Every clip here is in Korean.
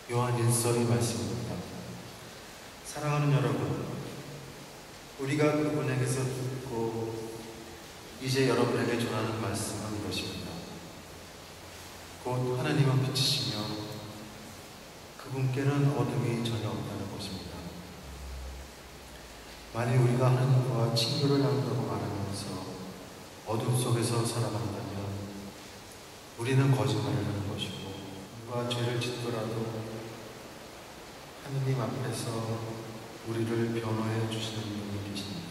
요한 1서의 말씀입니다. 사랑하는 여러분, 우리가 그분에게서 듣고 이제 여러분에게 전하는 말씀은 이것입니다. 곧 하나님은 빛이시며 그분께는 어둠이 전혀 없다는 것입니다. 만일 우리가 하나님과 친교를 한다고 말하면서 어둠 속에서 살아간다면 우리는 거짓말을 하는 것이고, 누가 죄를 짓더라도 하느님 앞에서 우리를 변호해 주시는 분이 계십니다.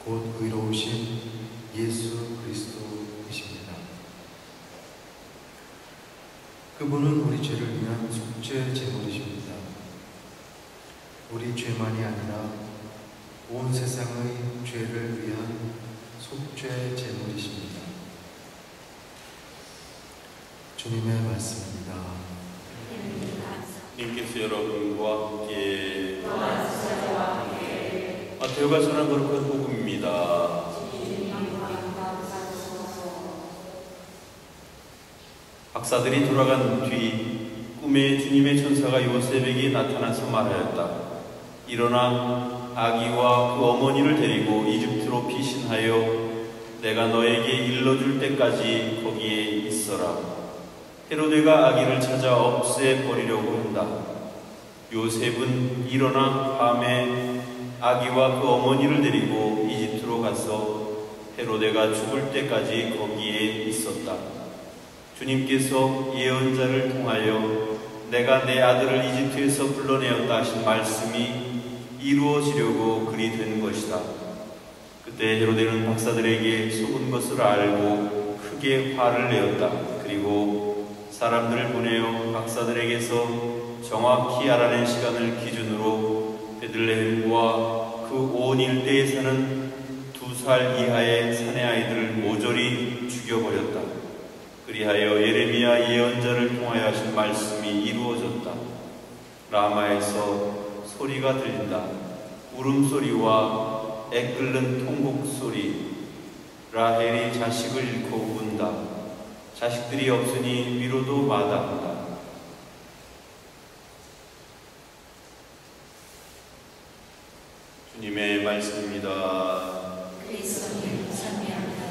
곧 의로우신 예수 그리스도이십니다. 그분은 우리 죄를 위한 속죄 제물이십니다. 우리 죄만이 아니라 온 세상의 죄를 위한 속죄 제물이십니다. 주님의 말씀입니다. 주님께서 여러분과 함께 마태오가 전한 거룩한 복음입니다. 박사들이 돌아간 뒤 꿈에 주님의 천사가 요셉에게 나타나서 말하였다. 일어나 아기와 그 어머니를 데리고 이집트로 피신하여 내가 너에게 일러줄 때까지 거기에 있어라. 헤로데가 아기를 찾아 없애버리려고 한다. 요셉은 일어나 밤에 아기와 그 어머니를 데리고 이집트로 가서 헤로데가 죽을 때까지 거기에 있었다. 주님께서 예언자를 통하여 내가 내 아들을 이집트에서 불러내었다 하신 말씀이 이루어지려고 그리 된 것이다. 그때 헤로데는 박사들에게 속은 것을 알고 크게 화를 내었다. 그리고 사람들을 보내어 박사들에게서 정확히 알아낸 시간을 기준으로 베들레헴과 그 온 일대에 사는 2살 이하의 사내 아이들을 모조리 죽여버렸다. 그리하여 예레미야 예언자를 통하여 하신 말씀이 이루어졌다. 라마에서 소리가 들린다. 울음소리와 애끓는 통곡소리. 라헬이 자식을 잃고 운다. 자식들이 없으니 위로도 마다한다. 주님의 말씀입니다. 그리스도님 찬미합니다.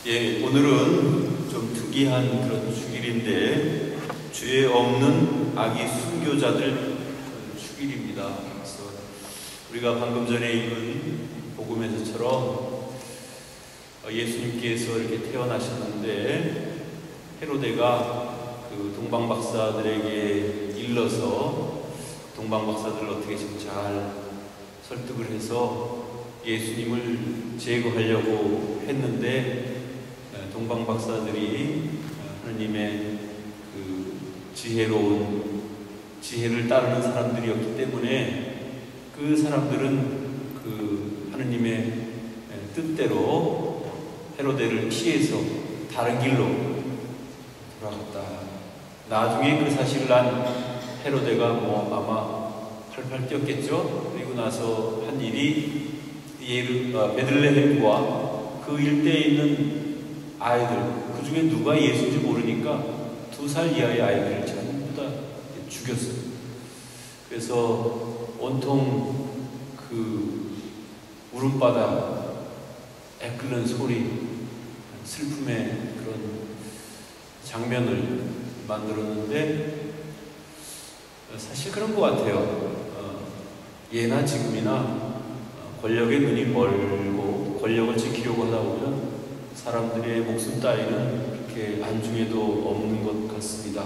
예, 오늘은 좀 특이한 그런 주일인데 죄 없는 아기 순교자들 주일입니다. 그래서 우리가 방금 전에 읽은 복음에서처럼 예수님께서 이렇게 태어나셨는데 헤로데가 그 동방박사들에게 일러서 동방박사들을 어떻게 좀 잘 설득을 해서 예수님을 제거하려고 했는데 동방박사들이 하느님의 그 지혜를 따르는 사람들이었기 때문에 그 사람들은 그 하느님의 뜻대로 헤로데를 피해서 다른 길로 돌아갔다. 나중에 그 사실을 안 헤로데가 아마 팔팔 뛰었겠죠. 그리고 나서 한 일이 베들레헴과 그 일대에 있는 아이들, 그 중에 누가 예수인지 모르니까 2살 이하의 아이들을 전부 다 죽였어요. 그래서 온통 그 울음바다, 애끓는 소리, 슬픔의 그런 장면을 만들었는데 사실 그런 것 같아요. 예나 지금이나 권력의 눈이 멀고 권력을 지키려고 하다 보면 사람들의 목숨 따위는 그렇게 안중에도 없는 것 같습니다.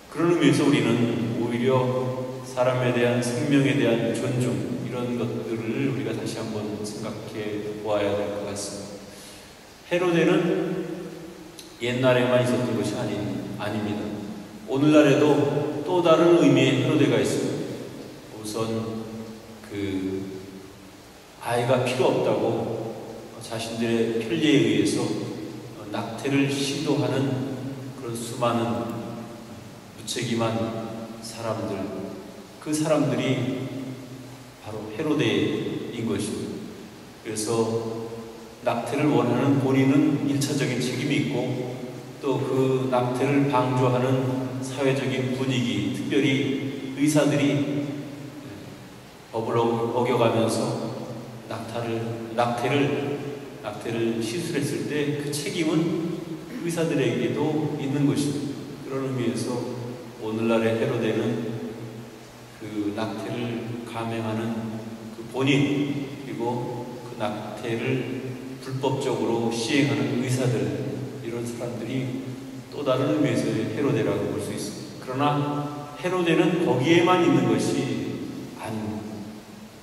그런 의미에서 우리는 오히려 사람에 대한 생명에 대한 존중, 이런 것들을 우리가 다시 한번 생각해 보아야 될 것 같습니다. 헤로데는 옛날에만 있었던 것이 아닙니다. 오늘날에도 또 다른 의미의 헤로데가 있습니다. 우선 그 아이가 필요 없다고 자신들의 편리에 의해서 낙태를 시도하는 그런 수많은 무책임한 사람들, 그 사람들이 바로 헤로데인 것입니다. 그래서 낙태를 원하는 본인은 1차적인 책임이 있고 또 그 낙태를 방조하는 사회적인 분위기, 특별히 의사들이 법을 어겨가면서 낙태를 시술했을 때 그 책임은 의사들에게도 있는 것입니다. 그런 의미에서 오늘날의 헤로데는 그 낙태를 감행하는 그 본인, 그리고 그 낙태를 불법적으로 시행하는 의사들, 이런 사람들이 또 다른 의미에서의 헤로데라고 볼 수 있습니다. 그러나 헤로데는 거기에만 있는 것이 아닙니다.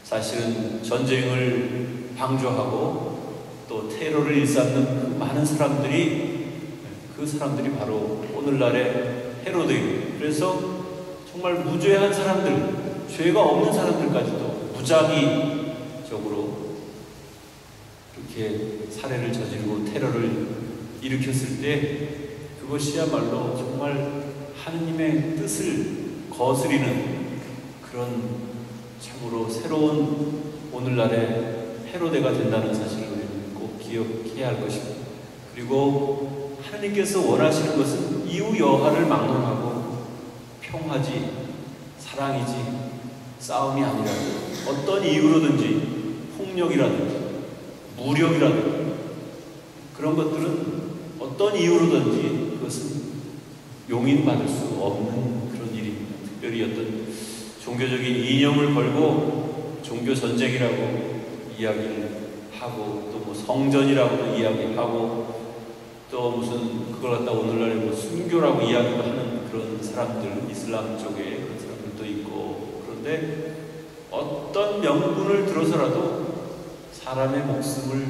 사실은 전쟁을 방조하고 또 테러를 일삼는 그 많은 사람들이, 그 사람들이 바로 오늘날의 헤로데입니다. 그래서 정말 무죄한 사람들, 죄가 없는 사람들까지도 무작위적으로 이렇게 살해를 저지르고 테러를 일으켰을 때 그것이야말로 정말 하느님의 뜻을 거스리는 그런 참으로 새로운 오늘날의 헤로데가 된다는 사실을 우리는 꼭 기억해야 할 것입니다. 그리고 하나님께서 원하시는 것은 이웃 여하를 막론하고 평화지, 사랑이지, 싸움이 아니라 어떤 이유로든지 폭력이라든지 무력이라든지 그런 것들은 어떤 이유로든지 그것은 용인받을 수 없는 그런 일입니다. 특별히 어떤 종교적인 이념을 걸고 종교 전쟁이라고 이야기를 하고 또 뭐 성전이라고도 이야기하고 또 무슨 그걸 갖다 오늘날에 뭐 순교라고 이야기도 하는 그런 사람들, 이슬람 쪽에 그런 사람들도 있고, 그런데 어떤 명분을 들어서라도 사람의 목숨을,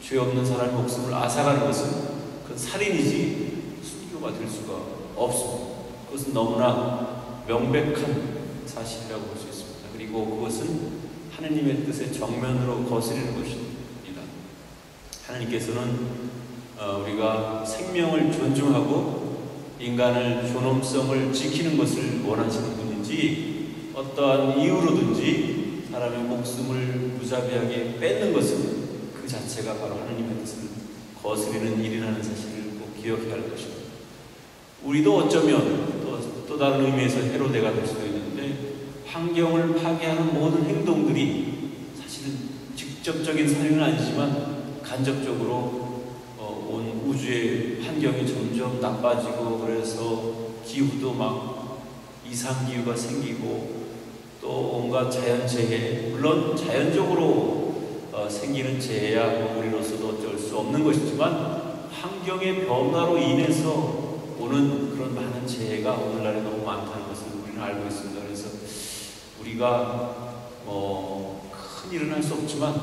죄 없는 사람의 목숨을 앗아가는 것은 그건 살인이지 순교가 될 수가 없습니다. 그것은 너무나 명백한 사실이라고 볼 수 있습니다. 그리고 그것은 하느님의 뜻의 정면으로 거스리는 것입니다. 하나님께서는 우리가 생명을 존중하고 인간의 존엄성을 지키는 것을 원하시는 분인지 어떠한 이유로든지 사람의 목숨을 무자비하게 뺏는 것은 그 자체가 바로 하나님의 뜻을 거스리는 일이라는 사실을 꼭 기억해야 할 것입니다. 우리도 어쩌면 또 다른 의미에서 헤로데가 될 수도 있는데 환경을 파괴하는 모든 행동들이 사실은 직접적인 살인은 아니지만 간접적으로 온 우주의 환경이 점점 나빠지고 그래서 기후도 막 이상기후가 생기고 또 온갖 자연재해, 물론 자연적으로 생기는 재해야 우리로서도 어쩔 수 없는 것이지만 환경의 변화로 인해서 오는 그런 많은 재해가 오늘날에 너무 많다는 것을 우리는 알고 있습니다. 그래서 우리가 큰 일은 할 수 없지만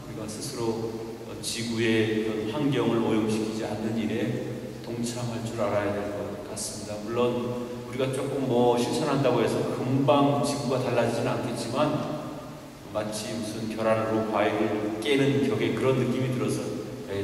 우리가 스스로 지구의 그런 환경을 오염시키지 않는 일에 동참할 줄 알아야 될 것 같습니다. 물론 우리가 조금 실천한다고 해서 금방 지구가 달라지지는 않겠지만 마치 무슨 계란으로 과일을 깨는 격의 그런 느낌이 들어서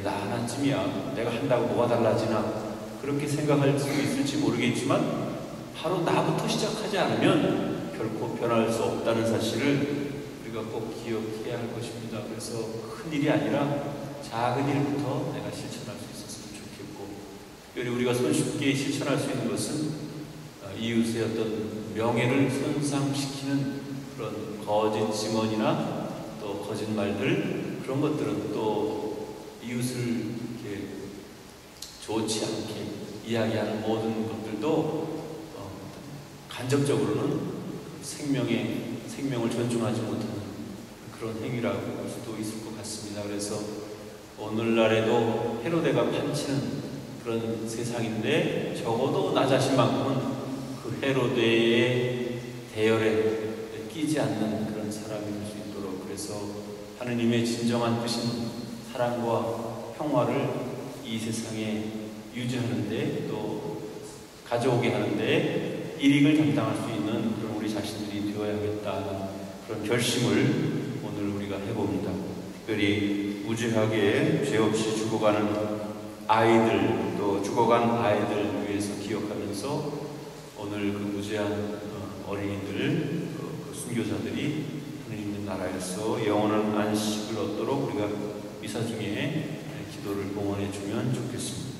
나 하나쯤이야, 내가 한다고 뭐가 달라지나 그렇게 생각할 수 있을지 모르겠지만 바로 나부터 시작하지 않으면 결코 변할 수 없다는 사실을 우리가 꼭 기억해야 할 것입니다. 그래서 큰 일이 아니라 작은 일부터 내가 실천할 수 있었으면 좋겠고, 특별히 우리가 손쉽게 실천할 수 있는 것은 이웃의 어떤 명예를 손상시키는 그런 거짓 증언이나 또 거짓말들, 그런 것들은 또 이웃을 이렇게 좋지 않게 이야기하는 모든 것들도 간접적으로는 생명을 존중하지 못하는 그런 행위라고 볼 수도 있을 것 같습니다. 그래서 오늘날에도 헤로데가 판치는 그런 세상인데 적어도 나 자신만큼은 그 헤로데의 대열에 끼지 않는 그런 사람이 될 수 있도록, 그래서 하느님의 진정한 뜻인 사랑과 평화를 이 세상에 유지하는데 또 가져오게 하는데 일익을 담당할 수 있는 그런 우리 자신들이 되어야겠다는 그런 결심을 오늘 우리가 해봅니다. 특별히 무죄하게 죄 없이 죽어가는 아이들, 또 죽어간 아이들 위해서 기억하면서 오늘 그 무죄한 어린이들, 그 순교자들이 하느님의 나라에서 영원한 안식을 얻도록 우리가 미사 중에 기도를 봉헌해 주면 좋겠습니다.